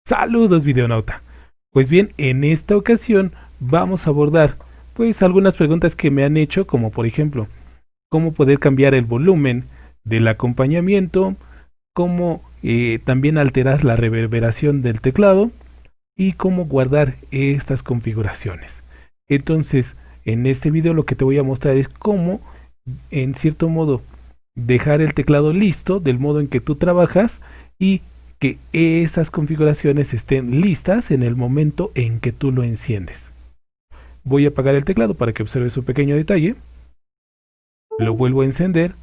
Saludos, videonauta. Pues bien, en esta ocasión vamos a abordar pues algunas preguntas que me han hecho, como por ejemplo, cómo poder cambiar el volumen del acompañamiento, cómo también alterar la reverberación del teclado y cómo guardar estas configuraciones. Entonces, en este video lo que te voy a mostrar es cómo, en cierto modo, dejar el teclado listo del modo en que tú trabajas y que esas configuraciones estén listas en el momento en que tú lo enciendes. Voy a apagar el teclado para que observes un pequeño detalle. Lo vuelvo a encender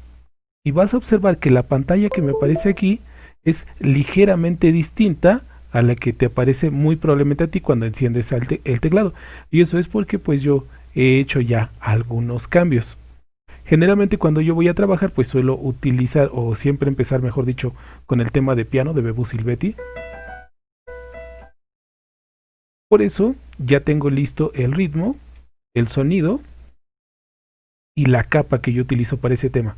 y vas a observar que la pantalla que me aparece aquí es ligeramente distinta a la que te aparece muy probablemente a ti cuando enciendes el teclado. Y eso es porque pues yo he hecho ya algunos cambios. Generalmente cuando yo voy a trabajar pues suelo utilizar o siempre empezar, mejor dicho, con el tema de piano de Bebu Silvetti. Por eso ya tengo listo el ritmo, el sonido y la capa que yo utilizo para ese tema.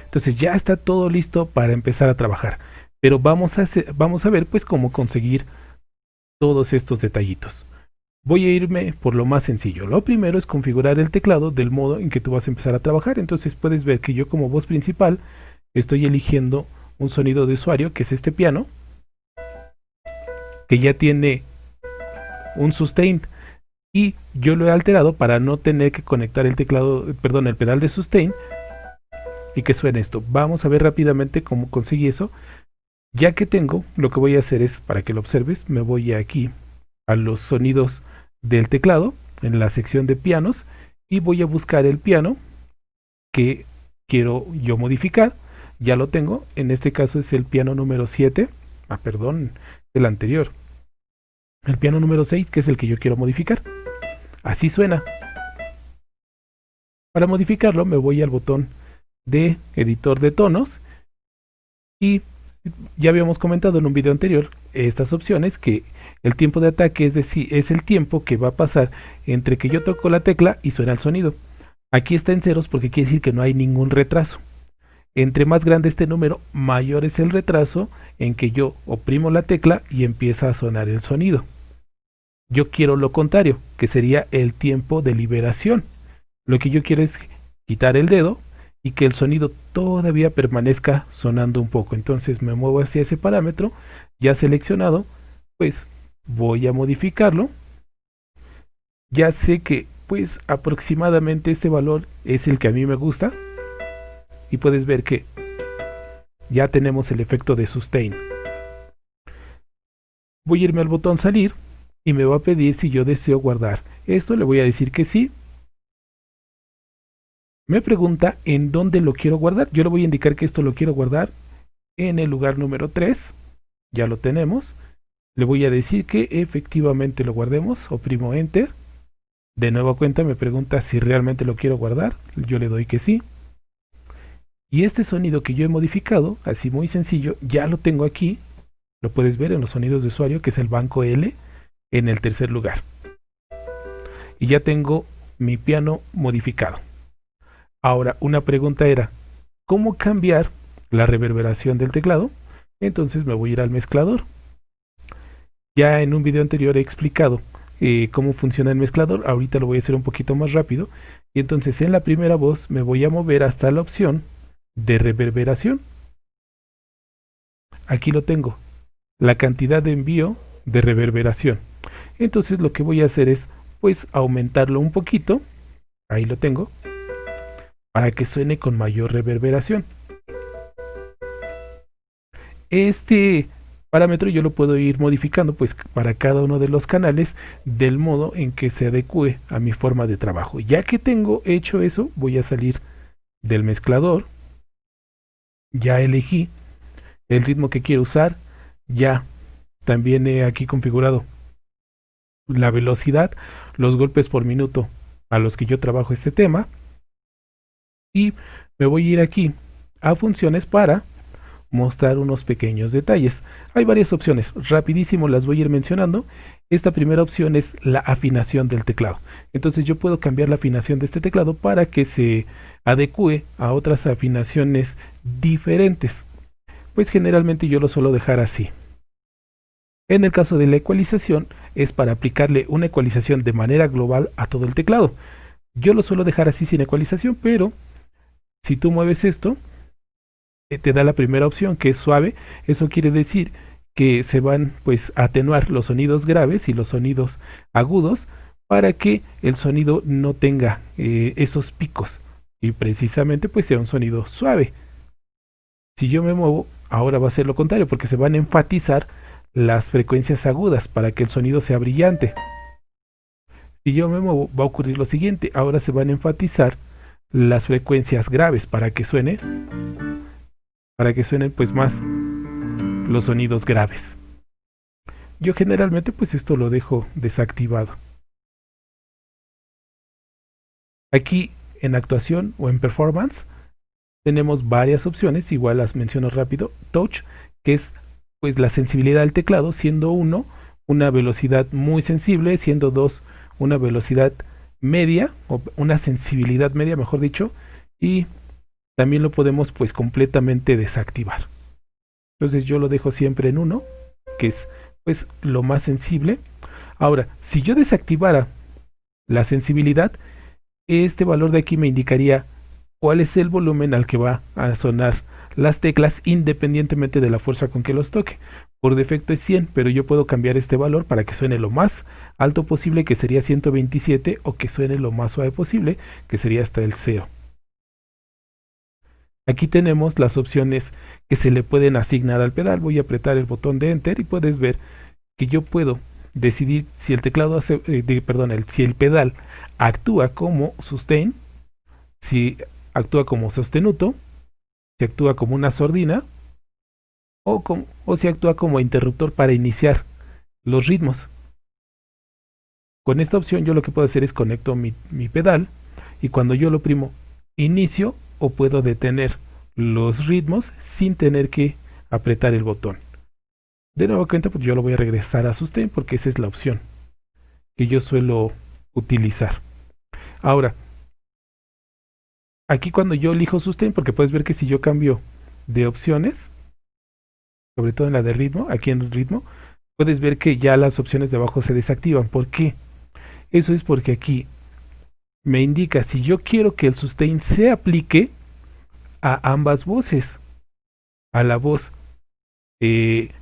Entonces ya está todo listo para empezar a trabajar. Pero vamos a ver pues cómo conseguir todos estos detallitos. Voy a irme por lo más sencillo. Lo primero es configurar el teclado del modo en que tú vas a empezar a trabajar. Entonces puedes ver que yo como voz principal estoy eligiendo un sonido de usuario, que es este piano, que ya tiene un sustain, y yo lo he alterado para no tener que conectar el teclado, perdón, el pedal de sustain y que suene esto. Vamos a ver rápidamente cómo conseguí eso. Ya que tengo, lo que voy a hacer es, para que lo observes, me voy aquí a los sonidos del teclado, en la sección de pianos, y voy a buscar el piano que quiero yo modificar. Ya lo tengo, en este caso es el piano número 7, perdón, el anterior. El piano número 6, que es el que yo quiero modificar. Así suena. Para modificarlo me voy al botón de editor de tonos y ya habíamos comentado en un video anterior estas opciones, que el tiempo de ataque es decir, es el tiempo que va a pasar entre que yo toco la tecla y suena el sonido. Aquí está en ceros porque quiere decir que no hay ningún retraso. Entre más grande este número, mayor es el retraso en que yo oprimo la tecla y empieza a sonar el sonido. Yo quiero lo contrario, que sería el tiempo de liberación. Lo que yo quiero es quitar el dedo y que el sonido todavía permanezca sonando un poco. Entonces me muevo hacia ese parámetro ya seleccionado, pues voy a modificarlo. Ya sé que pues aproximadamente este valor es el que a mí me gusta y puedes ver que ya tenemos el efecto de sustain. Voy a irme al botón salir y me va a pedir si yo deseo guardar. Esto le voy a decir que sí. Me pregunta en dónde lo quiero guardar. Yo le voy a indicar que esto lo quiero guardar en el lugar número 3. Ya lo tenemos. Le voy a decir que efectivamente lo guardemos. Oprimo Enter. De nueva cuenta me pregunta si realmente lo quiero guardar. Yo le doy que sí. Y este sonido que yo he modificado, así muy sencillo, ya lo tengo aquí. Lo puedes ver en los sonidos de usuario, que es el banco L, en el tercer lugar. Y ya tengo mi piano modificado. Ahora, una pregunta era, ¿cómo cambiar la reverberación del teclado? Entonces me voy a ir al mezclador. Ya en un video anterior he explicado cómo funciona el mezclador. Ahorita lo voy a hacer un poquito más rápido. Y entonces en la primera voz me voy a mover hasta la opción de reverberación. Aquí lo tengo, la cantidad de envío de reverberación. Entonces lo que voy a hacer es pues aumentarlo un poquito. Ahí lo tengo, para que suene con mayor reverberación. Este parámetro yo lo puedo ir modificando pues para cada uno de los canales del modo en que se adecue a mi forma de trabajo. Ya que tengo hecho eso, voy a salir del mezclador. Ya elegí el ritmo que quiero usar. Ya también he aquí configurado la velocidad, los golpes por minuto a los que yo trabajo este tema. Y me voy a ir aquí a funciones para mostrar unos pequeños detalles. Hay varias opciones, rapidísimo las voy a ir mencionando. Esta primera opción es la afinación del teclado. Entonces yo puedo cambiar la afinación de este teclado para que se adecue a otras afinaciones diferentes. pues generalmente yo lo suelo dejar así. En el caso de la ecualización, es para aplicarle una ecualización de manera global a todo el teclado. Yo lo suelo dejar así sin ecualización, pero si tú mueves esto, te da la primera opción, que es suave. Eso quiere decir que se van pues a atenuar los sonidos graves y los sonidos agudos para que el sonido no tenga esos picos y precisamente pues sea un sonido suave. Si yo me muevo, ahora va a ser lo contrario, porque se van a enfatizar las frecuencias agudas para que el sonido sea brillante. Si yo me muevo, va a ocurrir lo siguiente, ahora se van a enfatizar las frecuencias graves para que suenen pues más los sonidos graves. Yo generalmente pues esto lo dejo desactivado. Aquí en actuación o en performance tenemos varias opciones, igual las menciono rápido. Touch, que es pues la sensibilidad del teclado, siendo 1 una velocidad muy sensible, siendo 2 una velocidad media, o una sensibilidad media mejor dicho, y también lo podemos pues completamente desactivar. Entonces yo lo dejo siempre en 1, que es pues lo más sensible. Ahora, si yo desactivara la sensibilidad, este valor de aquí me indicaría cuál es el volumen al que va a sonar las teclas independientemente de la fuerza con que los toque. Por defecto es 100, pero yo puedo cambiar este valor para que suene lo más alto posible, que sería 127, o que suene lo más suave posible, que sería hasta el 0. Aquí tenemos las opciones que se le pueden asignar al pedal. Voy a apretar el botón de Enter y puedes ver que yo puedo decidir si el teclado hace, si el pedal actúa como sustain, si actúa como sostenuto, si actúa como una sordina o si actúa como interruptor para iniciar los ritmos. Con esta opción yo lo que puedo hacer es conecto mi pedal y cuando yo lo oprimo inicio o puedo detener los ritmos sin tener que apretar el botón. De nuevo cuenta, pues yo lo voy a regresar a sustain porque esa es la opción que yo suelo utilizar. Ahora, aquí cuando yo elijo sustain, porque puedes ver que si yo cambio de opciones, sobre todo en la de ritmo, aquí en ritmo, puedes ver que ya las opciones de abajo se desactivan. ¿Por qué? Eso es porque aquí me indica si yo quiero que el sustain se aplique a ambas voces, a la voz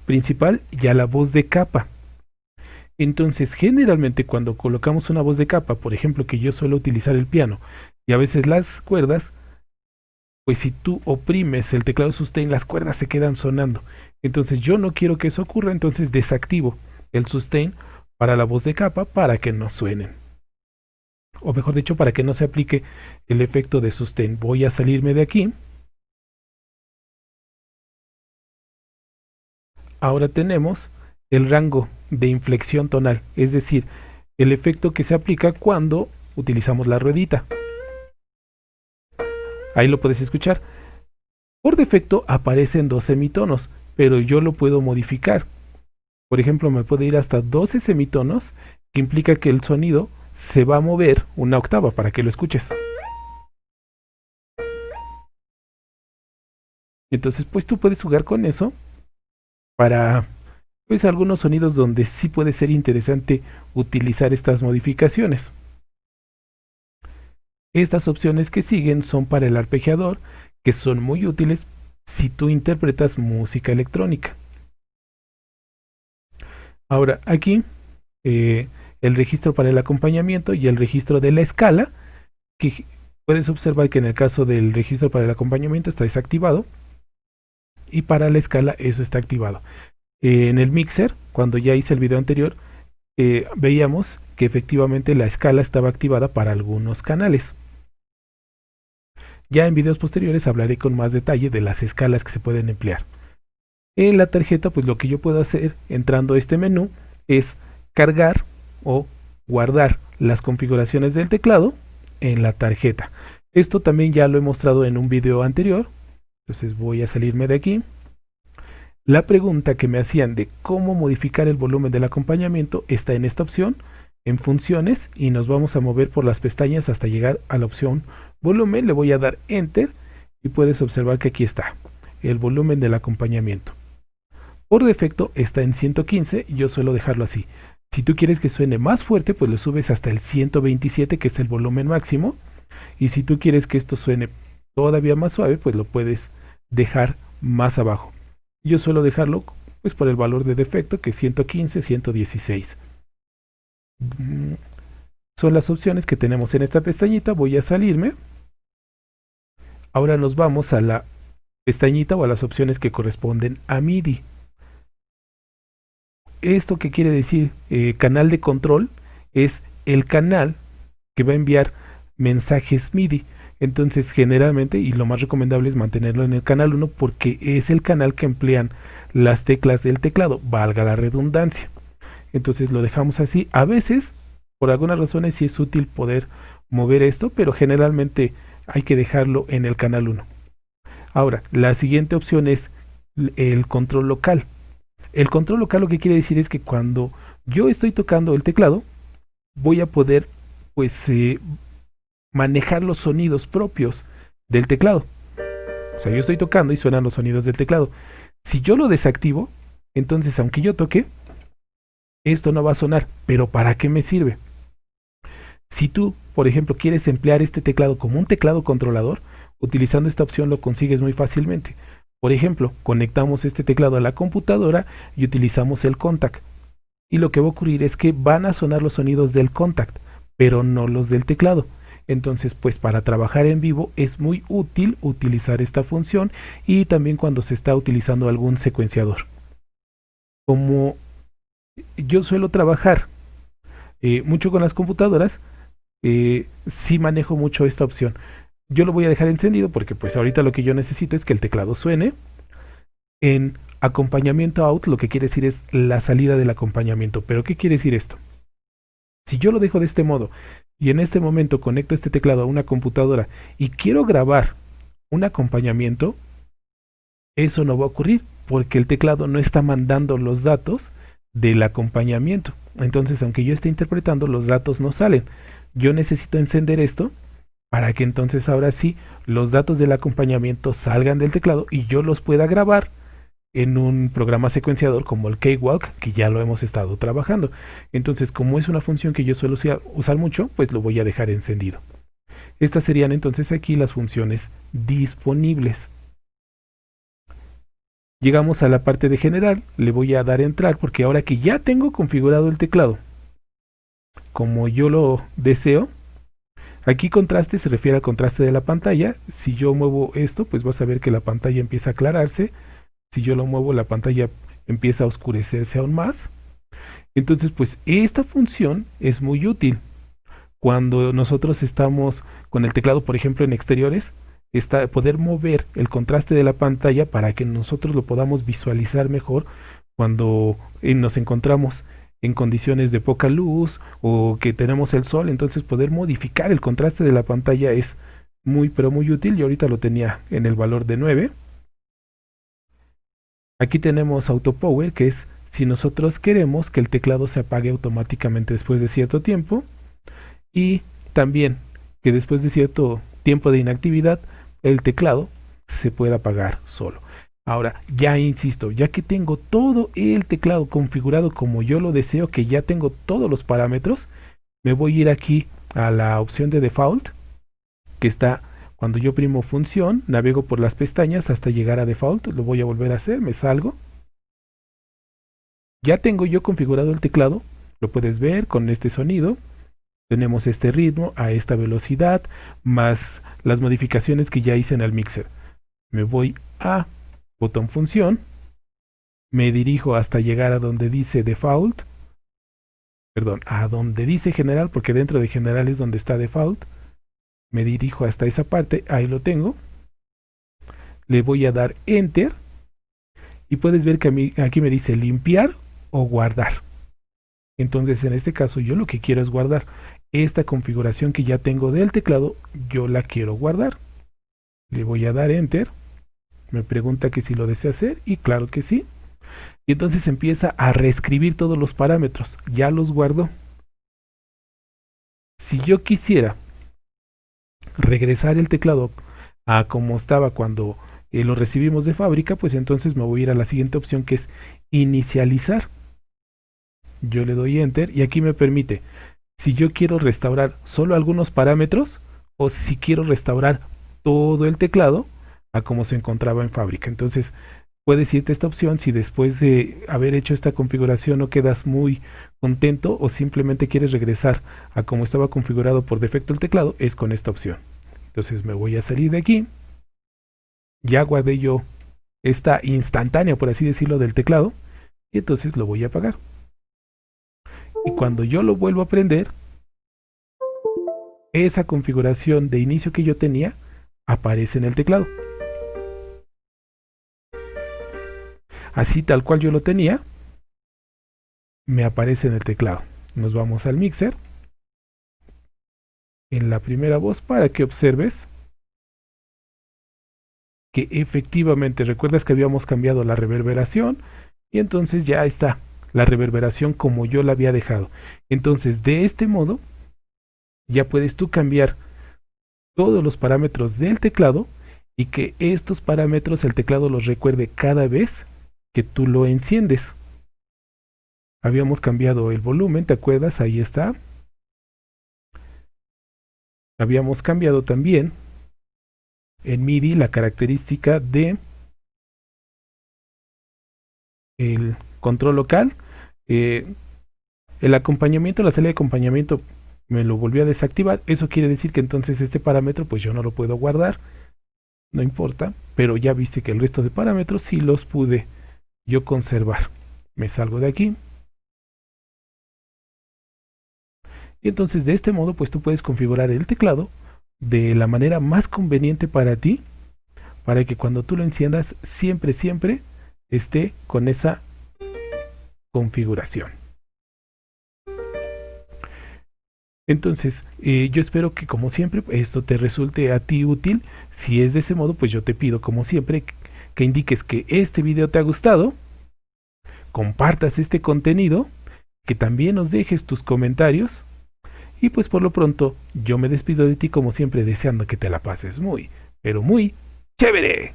principal y a la voz de capa. Entonces, generalmente cuando colocamos una voz de capa, por ejemplo, que yo suelo utilizar el piano y a veces las cuerdas, pues si tú oprimes el teclado sustain, las cuerdas se quedan sonando. Entonces yo no quiero que eso ocurra, entonces desactivo el sustain para la voz de capa para que no suenen. O mejor dicho, para que no se aplique el efecto de sustain. Voy a salirme de aquí. Ahora tenemos el rango de inflexión tonal, es decir, el efecto que se aplica cuando utilizamos la ruedita. Ahí lo puedes escuchar. Por defecto aparecen 2 semitonos, pero yo lo puedo modificar. Por ejemplo, me puede ir hasta 12 semitonos, que implica que el sonido se va a mover una octava para que lo escuches. Entonces, pues tú puedes jugar con eso para pues algunos sonidos donde sí puede ser interesante utilizar estas modificaciones. Estas opciones que siguen son para el arpegiador, que son muy útiles si tú interpretas música electrónica. Ahora aquí el registro para el acompañamiento y el registro de la escala, que puedes observar que en el caso del registro para el acompañamiento está desactivado y para la escala eso está activado. En el mixer, cuando ya hice el video anterior, veíamos que efectivamente la escala estaba activada para algunos canales. Ya en videos posteriores hablaré con más detalle de las escalas que se pueden emplear. En la tarjeta, pues lo que yo puedo hacer entrando a este menú es cargar o guardar las configuraciones del teclado en la tarjeta. Esto también ya lo he mostrado en un video anterior. Entonces voy a salirme de aquí. La pregunta que me hacían de cómo modificar el volumen del acompañamiento está en esta opción, en funciones, y nos vamos a mover por las pestañas hasta llegar a la opción volumen. Le voy a dar enter y puedes observar que aquí está. el volumen del acompañamiento. Por defecto está en 115, yo suelo dejarlo así. Si tú quieres que suene más fuerte, pues lo subes hasta el 127, que es el volumen máximo. Y si tú quieres que esto suene todavía más suave, pues lo puedes dejar más abajo. Yo suelo dejarlo pues por el valor de defecto, que es 115, 116. Son las opciones que tenemos en esta pestañita. Voy a salirme. Ahora nos vamos a la pestañita o a las opciones que corresponden a MIDI. ¿Esto qué quiere decir? Canal de control es el canal que va a enviar mensajes MIDI. Entonces generalmente, y lo más recomendable es mantenerlo en el canal 1 porque es el canal que emplean las teclas del teclado, valga la redundancia. Entonces lo dejamos así. A veces, por algunas razones, sí es útil poder mover esto, pero generalmente hay que dejarlo en el canal 1. Ahora, la siguiente opción es el control local. El control local lo que quiere decir es que cuando yo estoy tocando el teclado, voy a poder pues manejar los sonidos propios del teclado. O sea, yo estoy tocando y suenan los sonidos del teclado. Si yo lo desactivo, entonces aunque yo toque, esto no va a sonar. ¿Pero para qué me sirve? Si tú, por ejemplo, quieres emplear este teclado como un teclado controlador, utilizando esta opción lo consigues muy fácilmente. Por ejemplo, conectamos este teclado a la computadora y utilizamos el contact. Y lo que va a ocurrir es que van a sonar los sonidos del contact, pero no los del teclado. Entonces, pues para trabajar en vivo es muy útil utilizar esta función y también cuando se está utilizando algún secuenciador. Como yo suelo trabajar mucho con las computadoras, sí manejo mucho esta opción. Yo lo voy a dejar encendido porque pues ahorita lo que yo necesito es que el teclado suene. En acompañamiento out lo que quiere decir es la salida del acompañamiento. ¿Pero qué quiere decir esto? Si yo lo dejo de este modo y en este momento conecto este teclado a una computadora y quiero grabar un acompañamiento, eso no va a ocurrir porque el teclado no está mandando los datos del acompañamiento. Entonces, aunque yo esté interpretando, los datos no salen. Yo necesito encender esto para que entonces ahora sí los datos del acompañamiento salgan del teclado y yo los pueda grabar en un programa secuenciador como el Cakewalk, que ya lo hemos estado trabajando. Entonces, como es una función que yo suelo usar mucho, pues lo voy a dejar encendido. Estas serían entonces aquí las funciones disponibles. Llegamos a la parte de general, le voy a dar a entrar porque ahora que ya tengo configurado el teclado como yo lo deseo, aquí contraste se refiere al contraste de la pantalla. Si yo muevo esto, pues vas a ver que la pantalla empieza a aclararse. Si yo lo muevo, la pantalla empieza a oscurecerse aún más. Entonces, pues esta función es muy útil. Cuando nosotros estamos con el teclado, por ejemplo, en exteriores, poder mover el contraste de la pantalla para que nosotros lo podamos visualizar mejor cuando nos encontramos en condiciones de poca luz o que tenemos el sol. Entonces poder modificar el contraste de la pantalla es muy pero muy útil. Yo ahorita lo tenía en el valor de 9. Aquí tenemos Auto Power, que es si nosotros queremos que el teclado se apague automáticamente después de cierto tiempo, y también que después de cierto tiempo de inactividad el teclado se pueda apagar solo. Ahora, ya insisto, ya que tengo todo el teclado configurado como yo lo deseo, que ya tengo todos los parámetros, me voy a ir aquí a la opción de default, que está cuando yo primo función, navego por las pestañas hasta llegar a default. Lo voy a volver a hacer, me salgo. Ya tengo yo configurado el teclado, lo puedes ver con este sonido. Tenemos este ritmo a esta velocidad, más las modificaciones que ya hice en el mixer. Me voy a botón función, me dirijo hasta llegar a donde dice default, perdón, a donde dice general, porque dentro de general es donde está default. Me dirijo hasta esa parte, ahí lo tengo. Le voy a dar enter y puedes ver que aquí me dice limpiar o guardar. Entonces en este caso yo lo que quiero es guardar esta configuración que ya tengo del teclado, yo la quiero guardar. Le voy a dar enter. Me pregunta que si lo desea hacer y claro que sí. Y entonces empieza a reescribir todos los parámetros. Ya los guardó. Si yo quisiera regresar el teclado a como estaba cuando lo recibimos de fábrica, pues entonces me voy a ir a la siguiente opción, que es inicializar. Yo le doy enter y aquí me permite si yo quiero restaurar solo algunos parámetros o si quiero restaurar todo el teclado a como se encontraba en fábrica. Entonces puedes irte a esta opción si después de haber hecho esta configuración no quedas muy contento o simplemente quieres regresar a como estaba configurado por defecto el teclado, es con esta opción. Entonces me voy a salir de aquí. Ya guardé yo esta instantánea, por así decirlo, del teclado y entonces lo voy a apagar. Y cuando yo lo vuelvo a prender, esa configuración de inicio que yo tenía aparece en el teclado. Así tal cual yo lo tenía, me aparece en el teclado. Nos vamos al mixer. En la primera voz para que observes que efectivamente, recuerdas que habíamos cambiado la reverberación y entonces ya está la reverberación como yo la había dejado. Entonces de este modo ya puedes tú cambiar todos los parámetros del teclado y que estos parámetros el teclado los recuerde cada vez que tú lo enciendes. Habíamos cambiado el volumen, ¿te acuerdas? Ahí está. Habíamos cambiado también en MIDI la característica de el control local. El acompañamiento, la salida de acompañamiento me lo volvió a desactivar. Eso quiere decir que entonces este parámetro pues yo no lo puedo guardar. No importa, pero ya viste que el resto de parámetros sí los pude yo conservar. Me salgo de aquí. Y entonces de este modo pues tú puedes configurar el teclado de la manera más conveniente para ti, para que cuando tú lo enciendas siempre esté con esa configuración. Entonces yo espero que como siempre esto te resulte a ti útil. Si es de ese modo, pues yo te pido como siempre que indiques que este video te ha gustado, compartas este contenido, que también nos dejes tus comentarios. Y pues por lo pronto yo me despido de ti como siempre deseando que te la pases muy, pero muy chévere.